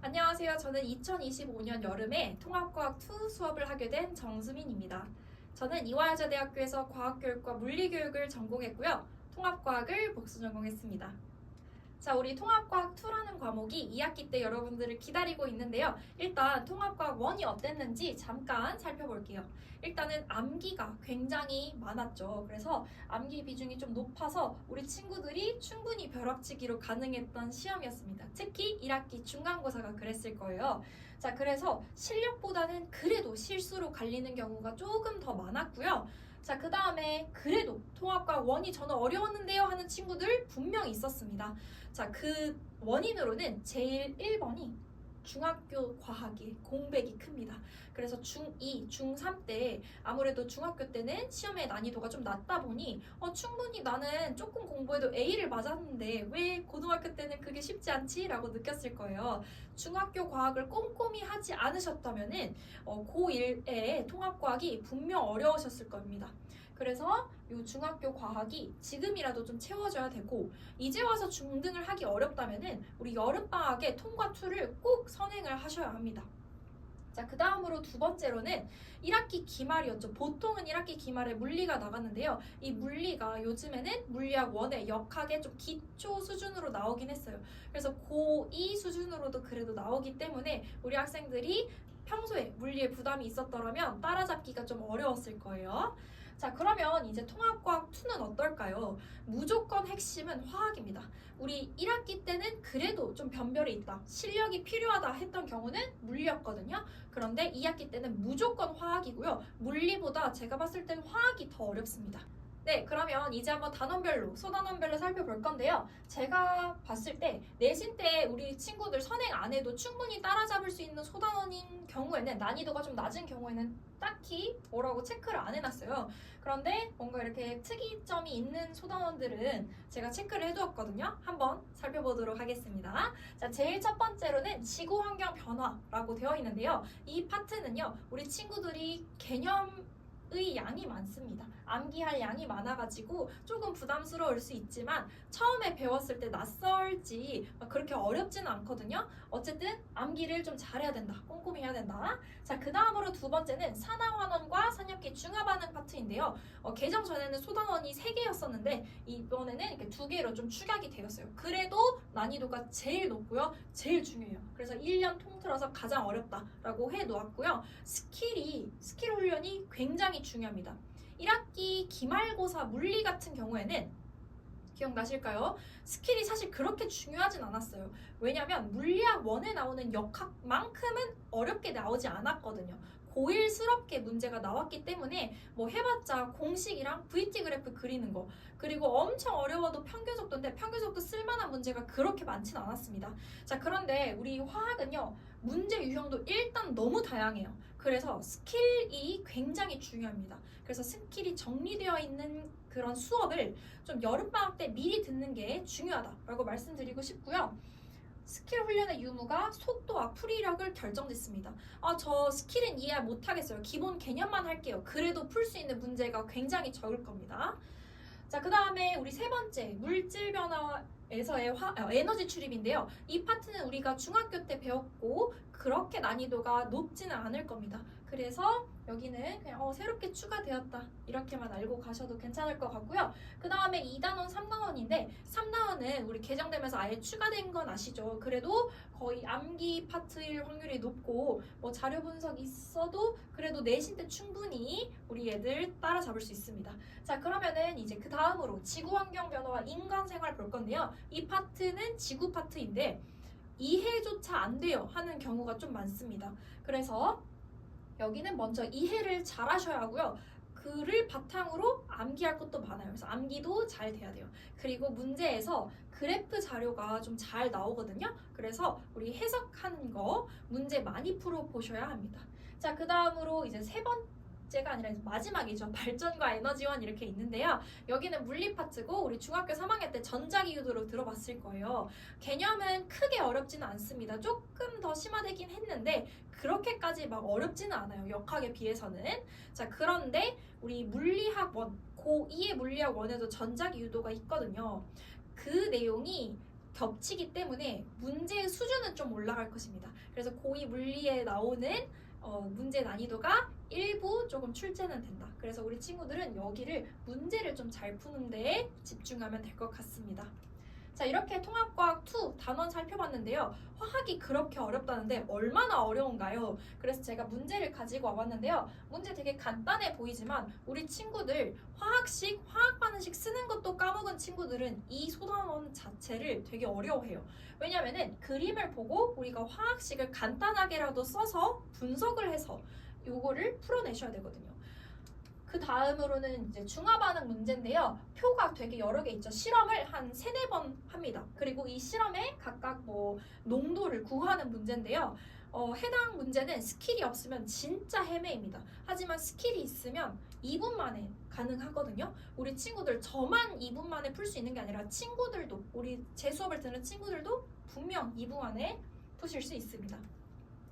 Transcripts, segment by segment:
안녕하세요. 저는 2025년 여름에 통합과학 2 수업을 하게 된 정수민입니다. 저는 이화여자대학교에서 과학교육과 물리교육을 전공했고요. 통합과학을 복수 전공했습니다. 자, 우리 통합과학 2라는 과목이 2학기 때 여러분들을 기다리고 있는데요. 일단 통합과학 1이 어땠는지 잠깐 살펴볼게요. 일단은 암기가 굉장히 많았죠. 그래서 암기 비중이 좀 높아서 우리 친구들이 충분히 벼락치기로 가능했던 시험이었습니다. 특히 1학기 중간고사가 그랬을 거예요. 자, 그래서 실력보다는 그래도 실수로 갈리는 경우가 조금 더 많았고요. 자, 그 다음에 그래도 통합과학 1이 저는 어려웠는데요 하는 친구들 분명히 있었습니다. 자, 그 원인으로는 제일 1번이 중학교 과학의 공백이 큽니다. 그래서 중2, 중3 때 아무래도 중학교 때는 시험의 난이도가 좀 낮다 보니 충분히 나는 조금 공부해도 A를 맞았는데 왜 고등학교 때는 그게 쉽지 않지? 라고 느꼈을 거예요. 중학교 과학을 꼼꼼히 하지 않으셨다면은 고1의 통합과학이 분명 어려우셨을 겁니다. 그래서 이 중학교 과학이 지금이라도 좀 채워져야 되고 이제 와서 중등을 하기 어렵다면은 우리 여름방학에 통과 2를 꼭 선행을 하셔야 합니다. 자, 그 다음으로 두 번째로는 1학기 기말이었죠. 보통은 1학기 기말에 물리가 나갔는데요. 이 물리가 요즘에는 물리학 1의 역학의 좀 기초 수준으로 나오긴 했어요. 그래서 고2 수준으로도 그래도 나오기 때문에 우리 학생들이 평소에 물리에 부담이 있었더라면 따라잡기가 좀 어려웠을 거예요. 자, 그러면 이제 통합과학 2는 어떨까요? 무조건 핵심은 화학입니다. 우리 1학기 때는 그래도 좀 변별이 있다, 실력이 필요하다 했던 경우는 물리였거든요. 그런데 2학기 때는 무조건 화학이고요. 물리보다 제가 봤을 때는 화학이 더 어렵습니다. 네, 그러면 이제 한번 단원별로, 소단원별로 살펴볼 건데요. 제가 봤을 때 내신 때 우리 친구들 선행 안 해도 충분히 따라잡을 수 있는 소단원인 경우에는, 난이도가 좀 낮은 경우에는 딱히 뭐라고 체크를 안 해놨어요. 그런데 뭔가 이렇게 특이점이 있는 소단원들은 제가 체크를 해두었거든요. 한번 살펴보도록 하겠습니다. 자, 제일 첫 번째로는 지구환경 변화라고 되어 있는데요. 이 파트는요, 우리 친구들이 개념의 양이 많습니다. 암기할 양이 많아가지고 조금 부담스러울 수 있지만 처음에 배웠을 때 낯설지 그렇게 어렵지는 않거든요. 어쨌든 암기를 좀 잘해야 된다, 꼼꼼히 해야 된다. 자, 그 다음으로 두 번째는 산화환원과 산염기 중화반응 파트인데요. 개정 전에는 소단원이 3개였었는데 이번에는 이렇게 2개로 좀 축약이 되었어요. 그래도 난이도가 제일 높고요, 제일 중요해요. 그래서 1년 통틀어서 가장 어렵다라고 해놓았고요. 스킬 훈련이 굉장히 중요합니다. 1학기 기말고사 물리 같은 경우에는 기억나실까요? 스킬이 사실 그렇게 중요하진 않았어요. 왜냐면 물리학 1에 나오는 역학만큼은 어렵게 나오지 않았거든요. 고일스럽게 문제가 나왔기 때문에 뭐 해봤자 공식이랑 VT 그래프 그리는 거, 그리고 엄청 어려워도 평균속도인데 평균속도 쓸만한 문제가 그렇게 많진 않았습니다. 자, 그런데 우리 화학은요, 문제 유형도 일단 너무 다양해요. 그래서 스킬이 굉장히 중요합니다. 그래서 스킬이 정리되어 있는 그런 수업을 좀 여름방학 때 미리 듣는 게 중요하다라고 말씀드리고 싶고요. 스킬 훈련의 유무가 속도와 풀이력을 결정짓습니다. 저 스킬은 이해 못하겠어요. 기본 개념만 할게요. 그래도 풀 수 있는 문제가 굉장히 적을 겁니다. 자, 그 다음에 우리 세 번째, 물질 변화에서의 에너지 출입인데요. 이 파트는 우리가 중학교 때 배웠고 그렇게 난이도가 높지는 않을 겁니다. 그래서 여기는 그냥 새롭게 추가되었다, 이렇게만 알고 가셔도 괜찮을 것 같고요. 그 다음에 2단원, 3단원인데 3단원은 우리 개정되면서 아예 추가된 건 아시죠? 그래도 거의 암기 파트일 확률이 높고 뭐 자료 분석 있어도 그래도 내신 때 충분히 우리 애들 따라잡을 수 있습니다. 자, 그러면은 이제 그 다음으로 지구환경 변화와 인간생활 볼 건데요. 이 파트는 지구 파트인데 이해조차 안 돼요 하는 경우가 좀 많습니다. 그래서 여기는 먼저 이해를 잘 하셔야 하고요. 그를 바탕으로 암기할 것도 많아요. 그래서 암기도 잘 돼야 돼요. 그리고 문제에서 그래프 자료가 좀 잘 나오거든요. 그래서 우리 해석하는 거 문제 많이 풀어보셔야 합니다. 자, 그 다음으로 이제 세 번째가 아니라 마지막이죠. 발전과 에너지원 이렇게 있는데요. 여기는 물리 파트고 우리 중학교 3학년 때 전자기후도로 들어봤을 거예요. 개념은 크게 어렵지는 않습니다. 조금 더 심화되긴 했는데 그렇게까지 막 어렵지는 않아요. 역학에 비해서는. 자, 그런데 우리 물리학 1, 고2의 물리학 1에도 전자기후도가 있거든요. 그 내용이 겹치기 때문에 문제의 수준은 좀 올라갈 것입니다. 그래서 고2 물리에 나오는 문제 난이도가 일부 조금 출제는 된다. 그래서 우리 친구들은 여기를 문제를 좀 잘 푸는 데에 집중하면 될 것 같습니다. 자, 이렇게 통합과학 2 단원 살펴봤는데요. 화학이 그렇게 어렵다는데 얼마나 어려운가요? 그래서 제가 문제를 가지고 와봤는데요. 문제 되게 간단해 보이지만 우리 친구들 화학식, 화학반응식 쓰는 것도 까먹은 친구들은 이 소단원 자체를 되게 어려워해요. 왜냐면은 그림을 보고 우리가 화학식을 간단하게라도 써서 분석을 해서 요거를 풀어내셔야 되거든요. 그 다음으로는 이제 중화반응 문제인데요. 표가 되게 여러 개 있죠. 실험을 한 3-4번 합니다. 그리고 이 실험에 각각 농도를 구하는 문제인데요. 해당 문제는 스킬이 없으면 진짜 헤매입니다. 하지만 스킬이 있으면 2분 만에 가능하거든요. 우리 친구들 저만 2분 만에 풀 수 있는 게 아니라 친구들도 우리 제 수업을 듣는 친구들도 분명 2분 안에 푸실 수 있습니다.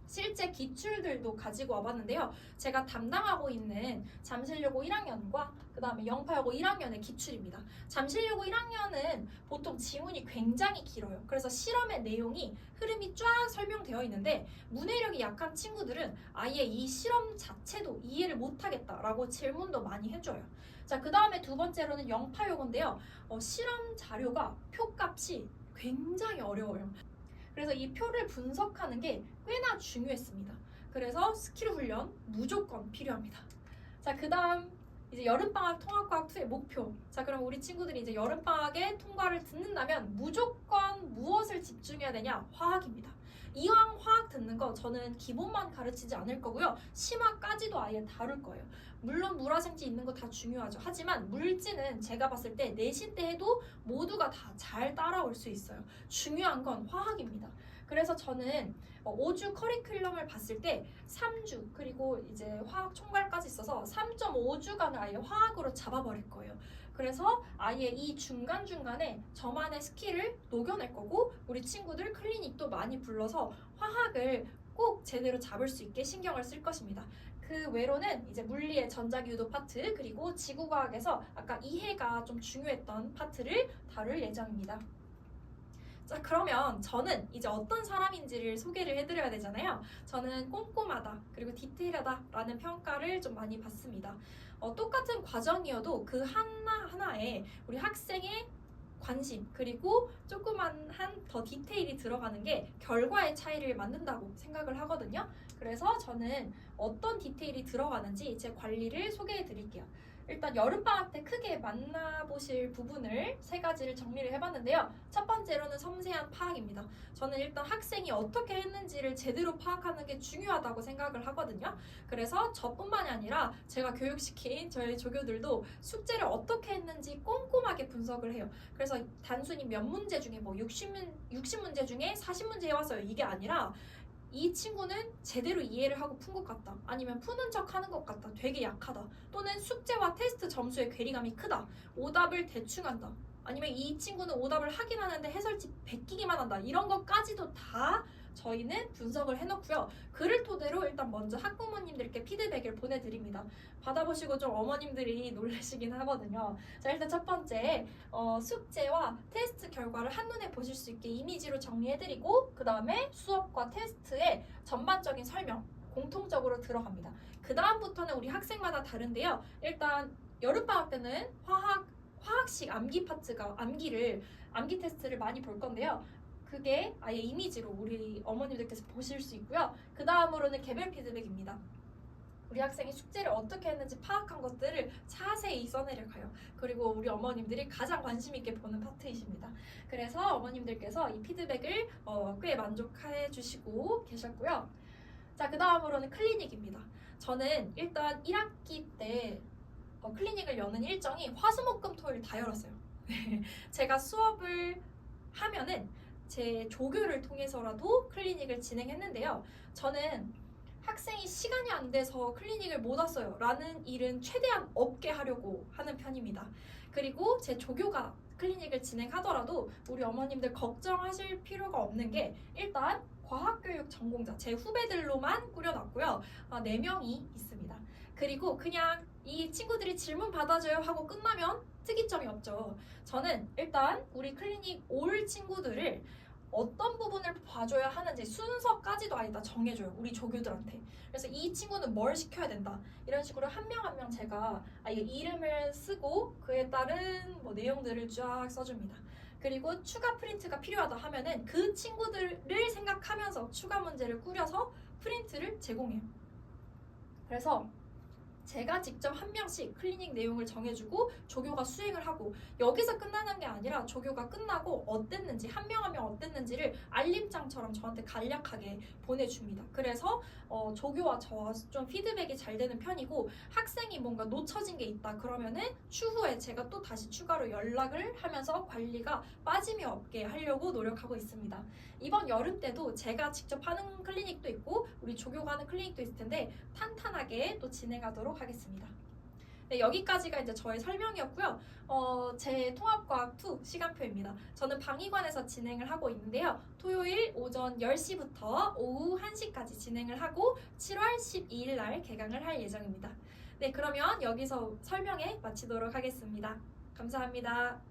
실제 기출들도 가지고 와봤는데요. 제가 담당하고 있는 잠실여고 1학년과 그 다음에 영파여고 1학년의 기출입니다. 잠실여고 1학년은 보통 지문이 굉장히 길어요. 그래서 실험의 내용이 흐름이 쫙 설명되어 있는데 문해력이 약한 친구들은 아예 이 실험 자체도 이해를 못하겠다라고 질문도 많이 해줘요. 자, 그 다음에 두 번째로는 영파여고인데요. 실험 자료가 표값이 굉장히 어려워요. 그래서 이 표를 분석하는 게 꽤나 중요했습니다. 그래서 스킬 훈련 무조건 필요합니다. 자, 그 다음 이제 여름방학 통합과학 2의 목표. 자, 그럼 우리 친구들이 이제 여름방학에 통과를 듣는다면 무조건 무엇을 집중해야 되냐? 화학입니다. 이왕 화학 듣는 거 저는 기본만 가르치지 않을 거고요. 심화까지도 아예 다룰 거예요. 물론 물화생지 있는 거 다 중요하죠. 하지만 물질은 제가 봤을 때 내신 때 해도 모두가 다 잘 따라올 수 있어요. 중요한 건 화학입니다. 그래서 저는 5주 커리큘럼을 봤을 때 3주 그리고 이제 화학 총괄까지 있어서 3.5주간을 아예 화학으로 잡아버릴 거예요. 그래서 아예 이 중간중간에 저만의 스킬을 녹여낼 거고 우리 친구들 클리닉도 많이 불러서 화학을 꼭 제대로 잡을 수 있게 신경을 쓸 것입니다. 그 외로는 이제 물리의 전자기유도 파트 그리고 지구과학에서 아까 이해가 좀 중요했던 파트를 다룰 예정입니다. 자, 그러면 저는 이제 어떤 사람인지를 소개를 해드려야 되잖아요. 저는 꼼꼼하다 그리고 디테일하다 라는 평가를 좀 많이 받습니다. 똑같은 과정이어도 그 하나하나에 우리 학생의 관심 그리고 조그만 한 더 디테일이 들어가는 게 결과의 차이를 만든다고 생각을 하거든요. 그래서 저는 어떤 디테일이 들어가는지 제 관리를 소개해 드릴게요. 일단 여름방학 때 크게 만나보실 부분을 3가지를 정리를 해봤는데요. 첫 번째로는 섬세한 파악입니다. 저는 일단 학생이 어떻게 했는지를 제대로 파악하는 게 중요하다고 생각을 하거든요. 그래서 저뿐만이 아니라 제가 교육시킨 저희 조교들도 숙제를 어떻게 했는지 꼼꼼하게 분석을 해요. 그래서 단순히 몇 문제 중에 60문제 중에 40문제 해왔어요. 이게 아니라 이 친구는 제대로 이해를 하고 푼 것 같다. 아니면 푸는 척 하는 것 같다. 되게 약하다. 또는 숙제와 테스트 점수의 괴리감이 크다. 오답을 대충 한다. 아니면 이 친구는 오답을 하긴 하는데 해설지 베끼기만 한다. 이런 것까지도 다 저희는 분석을 해놓고요. 그를 토대로 일단 먼저 학부모님들께 피드백을 보내드립니다. 받아보시고 좀 어머님들이 놀라시긴 하거든요. 자, 일단 첫 번째 숙제와 테스트 결과를 한눈에 보실 수 있게 이미지로 정리해드리고 그 다음에 수업과 테스트의 전반적인 설명 공통적으로 들어갑니다. 그 다음부터는 우리 학생마다 다른데요. 일단 여름방학 때는 화학식 암기 파트가 암기 테스트를 많이 볼 건데요. 그게 아예 이미지로 우리 어머님들께서 보실 수 있고요. 그 다음으로는 개별 피드백입니다. 우리 학생이 숙제를 어떻게 했는지 파악한 것들을 자세히 써내려가요. 그리고 우리 어머님들이 가장 관심 있게 보는 파트이십니다. 그래서 어머님들께서 이 피드백을 꽤 만족해 주시고 계셨고요. 자, 그 다음으로는 클리닉입니다. 저는 일단 1학기 때 클리닉을 여는 일정이 화수목금토일 다 열었어요. 제가 수업을 하면은 제 조교를 통해서라도 클리닉을 진행했는데요. 저는 학생이 시간이 안 돼서 클리닉을 못 왔어요 라는 일은 최대한 없게 하려고 하는 편입니다. 그리고 제 조교가 클리닉을 진행하더라도 우리 어머님들 걱정하실 필요가 없는 게 일단 과학교육 전공자 제 후배들로만 꾸려놨고요. 4명이 있습니다. 그리고 그냥 이 친구들이 질문 받아줘요 하고 끝나면 특이점이 없죠. 저는 일단 우리 클리닉 올 친구들을 어떤 부분을 봐줘야 하는지 순서까지도 아니다 정해줘요. 우리 조교들한테. 그래서 이 친구는 뭘 시켜야 된다. 이런 식으로 한 명 한 명 제가 아예 이름을 쓰고 그에 따른 뭐 내용들을 쫙 써줍니다. 그리고 추가 프린트가 필요하다 하면은 그 친구들을 생각하면서 추가 문제를 꾸려서 프린트를 제공해요. 그래서 제가 직접 한 명씩 클리닉 내용을 정해주고 조교가 수행을 하고 여기서 끝나는 게 아니라 조교가 끝나고 어땠는지 한 명 한 명 어땠는지를 알림장처럼 저한테 간략하게 보내줍니다. 그래서 조교와 저와 좀 피드백이 잘 되는 편이고 학생이 뭔가 놓쳐진 게 있다 그러면은 추후에 제가 또 다시 추가로 연락을 하면서 관리가 빠짐이 없게 하려고 노력하고 있습니다. 이번 여름 때도 제가 직접 하는 클리닉도 있고 우리 조교가 하는 클리닉도 있을 텐데 탄탄하게 또 진행하도록 하겠습니다. 네, 여기까지가 이제 저의 설명이었고요. 제 통합과학 2 시간표입니다. 저는 방위관에서 진행을 하고 있는데요. 토요일 오전 10시부터 오후 1시까지 진행을 하고 7월 12일 날 개강을 할 예정입니다. 네, 그러면 여기서 설명에 마치도록 하겠습니다. 감사합니다.